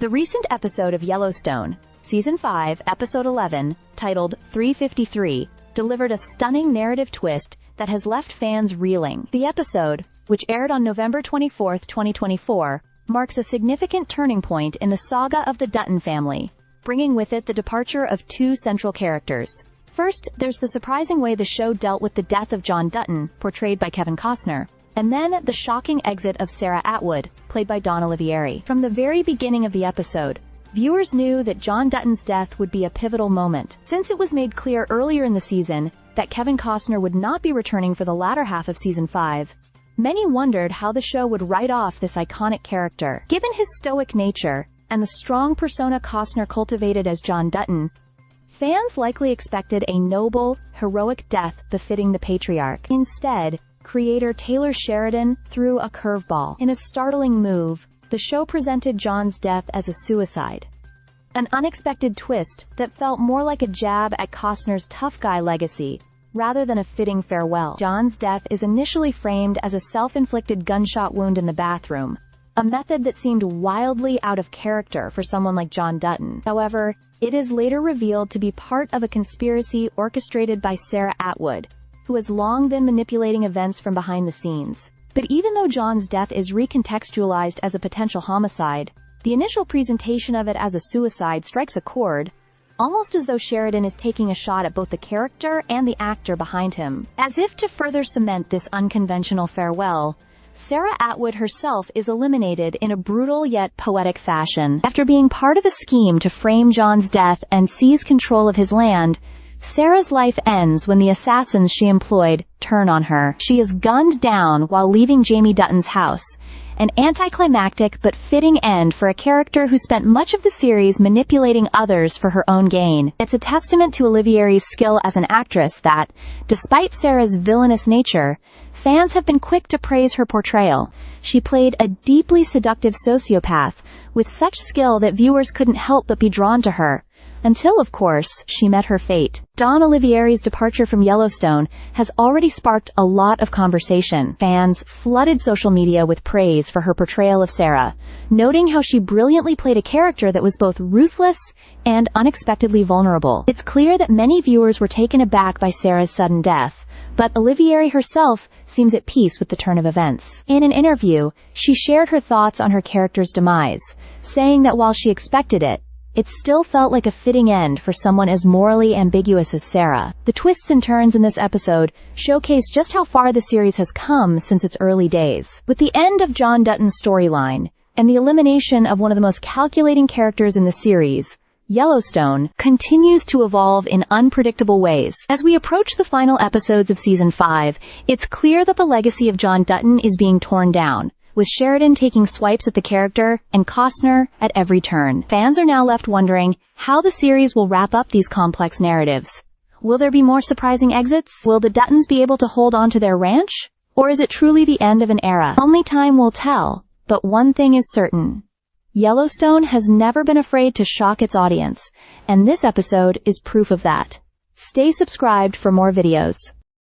The recent episode of Yellowstone, Season 5, Episode 11, titled 353, delivered a stunning narrative twist that has left fans reeling. The episode, which aired on November 24, 2024, marks a significant turning point in the saga of the Dutton family, bringing with it the departure of two central characters. First, there's the surprising way the show dealt with the death of John Dutton, portrayed by Kevin Costner, and then the shocking exit of Sarah Atwood, played by Dawn Olivieri. From the very beginning of the episode, viewers knew that John Dutton's death would be a pivotal moment, since it was made clear earlier in the season that Kevin Costner would not be returning for the latter half of Season 5. Many wondered how the show would write off this iconic character. Given his stoic nature and the strong persona Costner cultivated as John Dutton, fans likely expected a noble, heroic death befitting the patriarch. Instead, creator Taylor Sheridan threw a curveball. In a startling move, the show presented John's death as a suicide. An unexpected twist that felt more like a jab at Costner's tough guy legacy, rather than a fitting farewell. John's death is initially framed as a self-inflicted gunshot wound in the bathroom, a method that seemed wildly out of character for someone like John Dutton. However, it is later revealed to be part of a conspiracy orchestrated by Sarah Atwood, who has long been manipulating events from behind the scenes. But even though John's death is recontextualized as a potential homicide, the initial presentation of it as a suicide strikes a chord, almost as though Sheridan is taking a shot at both the character and the actor behind him. As if to further cement this unconventional farewell, Sarah Atwood herself is eliminated in a brutal yet poetic fashion. After being part of a scheme to frame John's death and seize control of his land, Sarah's life ends when the assassins she employed turn on her. She is gunned down while leaving Jamie Dutton's house, an anticlimactic but fitting end for a character who spent much of the series manipulating others for her own gain. It's a testament to Olivieri's skill as an actress that, despite Sarah's villainous nature, fans have been quick to praise her portrayal. She played a deeply seductive sociopath with such skill that viewers couldn't help but be drawn to her. Until, of course, she met her fate. Dawn Olivieri's departure from Yellowstone has already sparked a lot of conversation. Fans flooded social media with praise for her portrayal of Sarah, noting how she brilliantly played a character that was both ruthless and unexpectedly vulnerable. It's clear that many viewers were taken aback by Sarah's sudden death, but Olivieri herself seems at peace with the turn of events. In an interview, she shared her thoughts on her character's demise, saying that while she expected it, it still felt like a fitting end for someone as morally ambiguous as Sarah. The twists and turns in this episode showcase just how far the series has come since its early days. With the end of John Dutton's storyline, and the elimination of one of the most calculating characters in the series, Yellowstone continues to evolve in unpredictable ways. As we approach the final episodes of Season 5, it's clear that the legacy of John Dutton is being torn down, with Sheridan taking swipes at the character and Costner at every turn. Fans are now left wondering how the series will wrap up these complex narratives. Will there be more surprising exits? Will the Duttons be able to hold on to their ranch? Or is it truly the end of an era? Only time will tell, but one thing is certain. Yellowstone has never been afraid to shock its audience, and this episode is proof of that. Stay subscribed for more videos.